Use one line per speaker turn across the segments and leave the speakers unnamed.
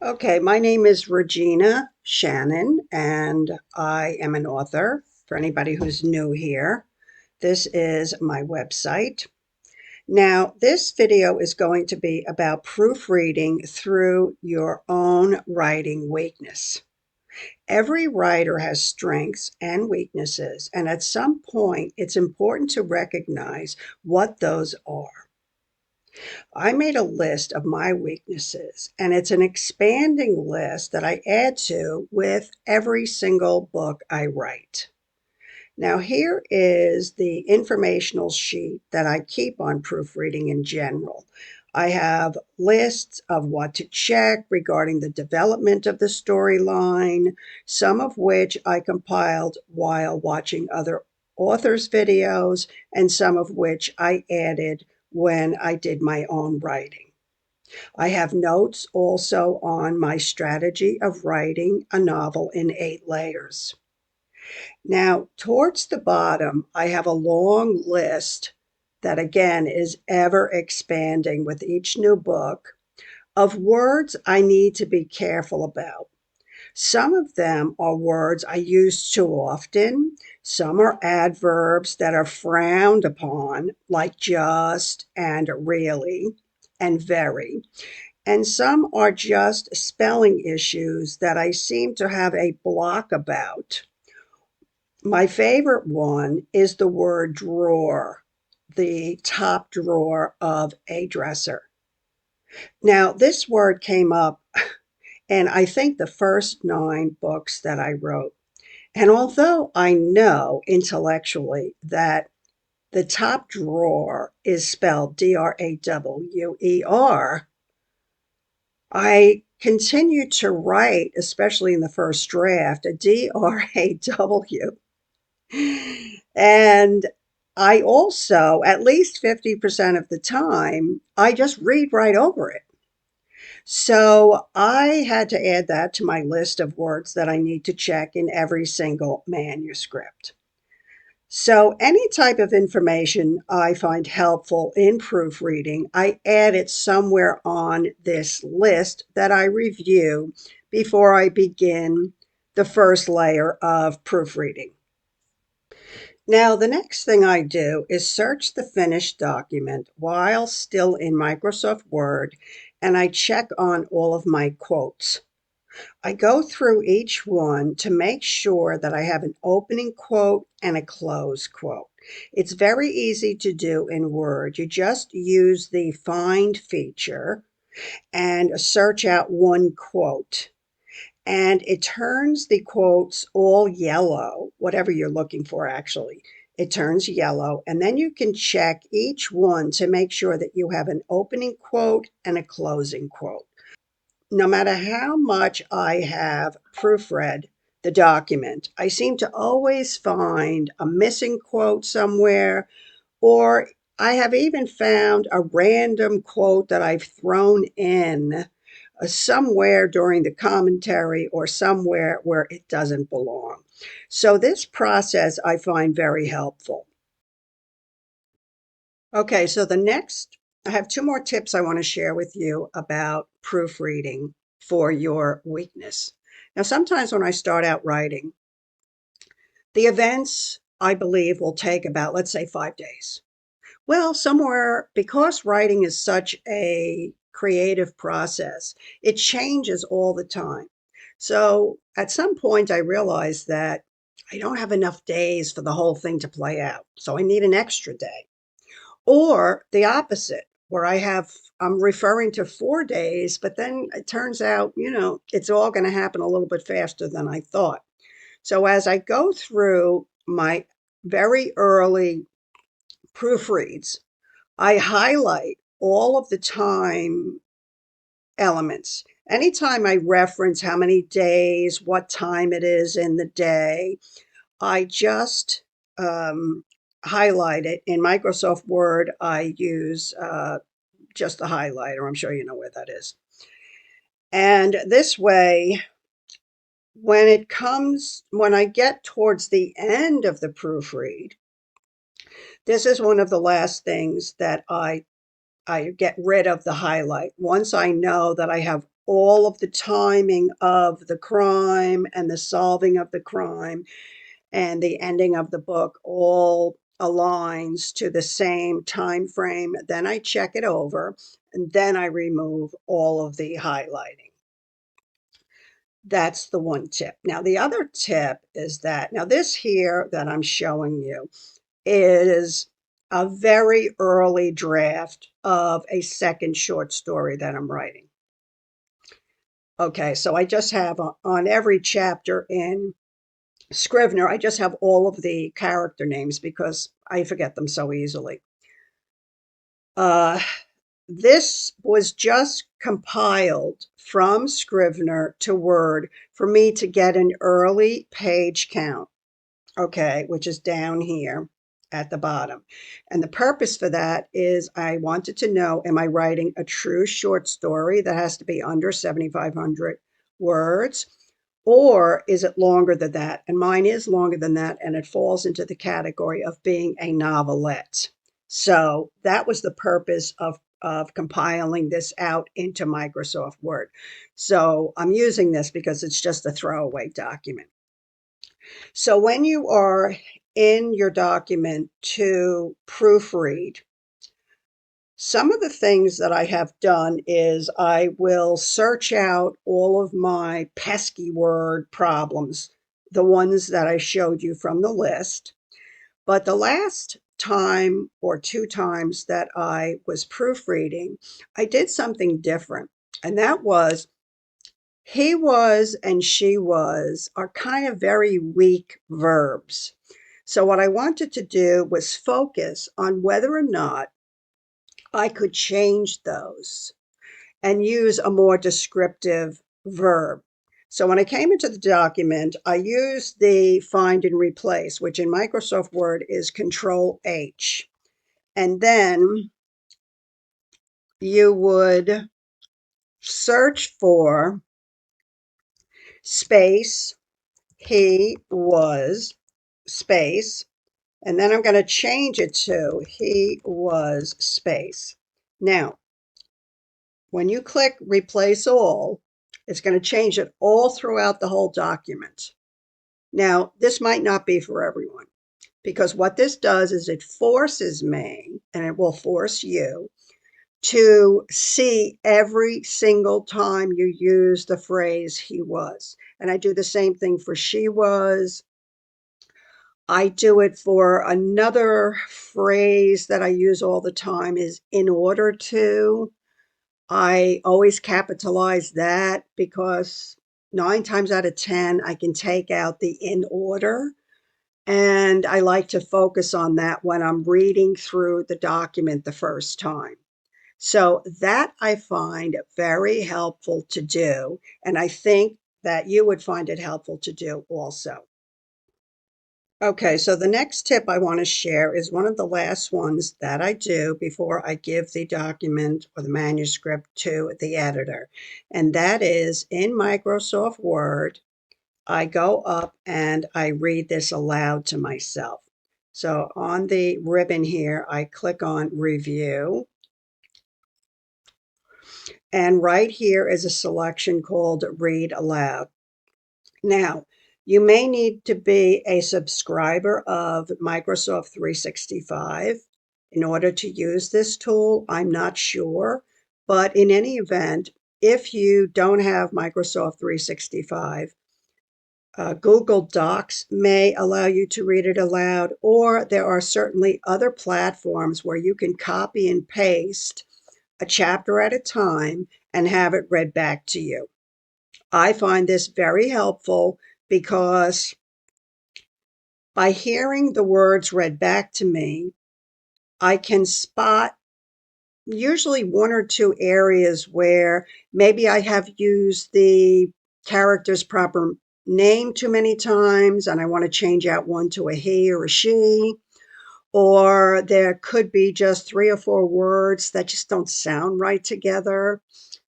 Okay, my name is Regina Shannon, and I am an author. For anybody who's new here, this is my website. Now, this video is going to be about proofreading through your own writing weakness. Every writer has strengths and weaknesses, and at some point, it's important to recognize what those are. I made a list of my weaknesses, and it's an expanding list that I add to with every single book I write. Now, here is the informational sheet that I keep on proofreading in general. I have lists of what to check regarding the development of the storyline, some of which I compiled while watching other authors' videos, and some of which I added when I did my own writing. I have notes also on my strategy of writing a novel in 8 layers. Now, towards the bottom, I have a long list that again is ever expanding with each new book of words I need to be careful about. Some of them are words I use too often. Some are adverbs that are frowned upon, like just and really and very. And some are just spelling issues that I seem to have a block about. My favorite one is the word drawer, the top drawer of a dresser. Now, this word came up in I think the first 9 books that I wrote. And although I know intellectually that the top drawer is spelled D-R-A-W-E-R, I continued to write, especially in the first draft, a D-R-A-W. And I also, at least 50% of the time, I just read right over it. So I had to add that to my list of words that I need to check in every single manuscript. So any type of information I find helpful in proofreading, I add it somewhere on this list that I review before I begin the first layer of proofreading. Now, the next thing I do is search the finished document while still in Microsoft Word, and I check on all of my quotes. I go through each one to make sure that I have an opening quote and a close quote. It's very easy to do in Word. You just use the Find feature and search out one quote. And it turns the quotes all yellow, whatever you're looking for, actually. It turns yellow, and then you can check each one to make sure that you have an opening quote and a closing quote. No matter how much I have proofread the document, I seem to always find a missing quote somewhere, or I have even found a random quote that I've thrown in somewhere during the commentary or somewhere where it doesn't belong. So this process I find very helpful. Okay, so I have 2 more tips I want to share with you about proofreading for your weakness. Now, sometimes when I start out writing, the events I believe will take about, let's say, 5 days. Well, somewhere, because writing is such a creative process, it changes all the time. So at some point, I realized that I don't have enough days for the whole thing to play out. So I need an extra day. Or the opposite, where I'm referring to 4 days, but then it turns out, it's all going to happen a little bit faster than I thought. So as I go through my very early proofreads, I highlight all of the time elements. Anytime I reference how many days, what time it is in the day, I just highlight it. In Microsoft Word, I use just the highlighter. I'm sure you know where that is. And this way, when I get towards the end of the proofread, this is one of the last things that I get rid of the highlight. Once I know that I have all of the timing of the crime and the solving of the crime and the ending of the book all aligns to the same time frame, then I check it over and then I remove all of the highlighting. That's the one tip. Now, the other tip is that, now this here that I'm showing you is a very early draft of a second short story that I'm writing. Okay, so I just have on every chapter in Scrivener, I just have all of the character names because I forget them so easily. This was just compiled from Scrivener to Word for me to get an early page count, okay, which is down here at the bottom. And the purpose for that is I wanted to know, am I writing a true short story that has to be under 7,500 words? Or is it longer than that? And mine is longer than that, and it falls into the category of being a novelette. So that was the purpose of compiling this out into Microsoft Word. So I'm using this because it's just a throwaway document. So when you are in your document to proofread, some of the things that I have done is I will search out all of my pesky word problems, the ones that I showed you from the list. But the last time or two times that I was proofreading, I did something different. And that was, he was and she was are kind of very weak verbs. So what I wanted to do was focus on whether or not I could change those and use a more descriptive verb. So when I came into the document, I used the find and replace, which in Microsoft Word is Control H. And then you would search for space, he was, space, and then I'm going to change it to he was, space. Now, when you click replace all, it's going to change it all throughout the whole document. Now, this might not be for everyone, because what this does is it forces me, and it will force you, to see every single time you use the phrase he was. And I do the same thing for she was. I do it for another phrase that I use all the time is in order to. I always capitalize that because 9 times out of 10, I can take out the in order. And I like to focus on that when I'm reading through the document the first time. So that I find very helpful to do. And I think that you would find it helpful to do also. Okay, so the next tip I want to share is one of the last ones that I do before I give the document or the manuscript to the editor. And that is in Microsoft Word, I go up and I read this aloud to myself. So on the ribbon here, I click on Review. And right here is a selection called Read Aloud. Now, you may need to be a subscriber of Microsoft 365 in order to use this tool. I'm not sure, but in any event, if you don't have Microsoft 365, Google Docs may allow you to read it aloud, or there are certainly other platforms where you can copy and paste a chapter at a time and have it read back to you. I find this very helpful because by hearing the words read back to me, I can spot usually one or two areas where maybe I have used the character's proper name too many times and I want to change out one to a he or a she, or there could be just 3 or 4 words that just don't sound right together.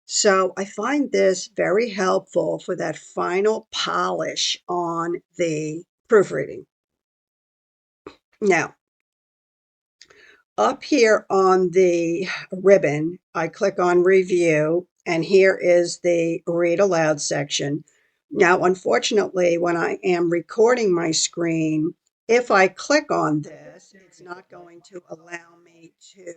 So I find this very helpful for that final polish on the proofreading. Now, up here on the ribbon, I click on Review, And here is the read aloud section. Now, unfortunately, when I am recording my screen, if I click on this, it's not going to allow me to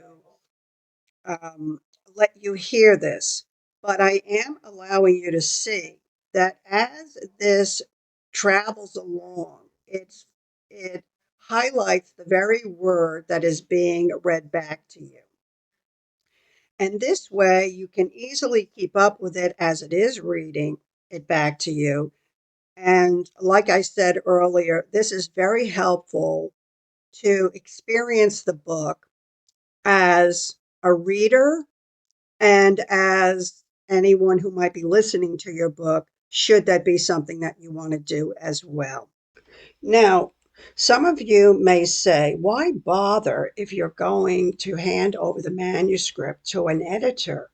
um, let you hear this. But I am allowing you to see that as this travels along, it highlights the very word that is being read back to you. And this way you can easily keep up with it as it is reading it back to you. And like I said earlier, this is very helpful to experience the book as a reader and as anyone who might be listening to your book, should that be something that you want to do as well. Now, some of you may say, why bother if you're going to hand over the manuscript to an editor?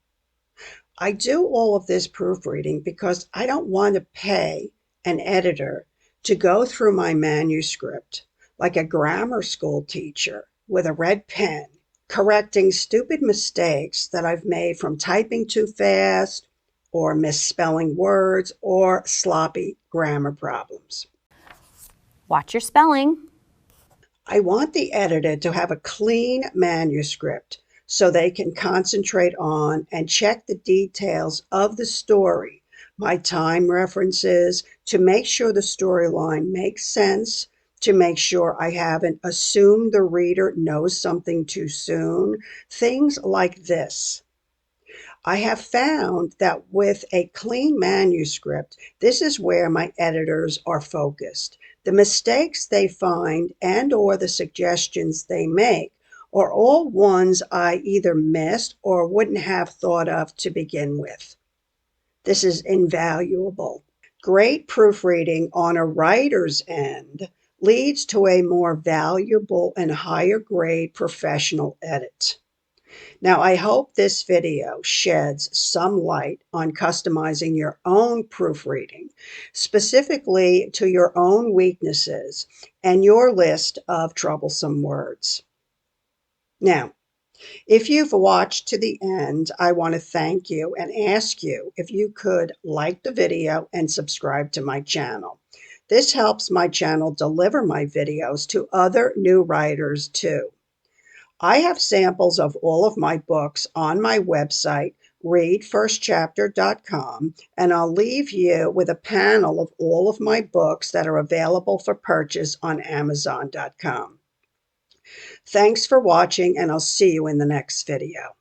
I do all of this proofreading because I don't want to pay an editor to go through my manuscript like a grammar school teacher with a red pen, correcting stupid mistakes that I've made from typing too fast or misspelling words or sloppy grammar problems.
Watch your spelling.
I want the editor to have a clean manuscript so they can concentrate on and check the details of the story, my time references, to make sure the storyline makes sense, to make sure I haven't assumed the reader knows something too soon, things like this. I have found that with a clean manuscript, this is where my editors are focused. The mistakes they find and or the suggestions they make are all ones I either missed or wouldn't have thought of to begin with. This is invaluable. Great proofreading on a writer's end leads to a more valuable and higher grade professional edit. Now, I hope this video sheds some light on customizing your own proofreading, specifically to your own weaknesses and your list of troublesome words. Now, if you've watched to the end, I want to thank you and ask you if you could like the video and subscribe to my channel. This helps my channel deliver my videos to other new writers too. I have samples of all of my books on my website, readfirstchapter.com, and I'll leave you with a panel of all of my books that are available for purchase on Amazon.com. Thanks for watching, and I'll see you in the next video.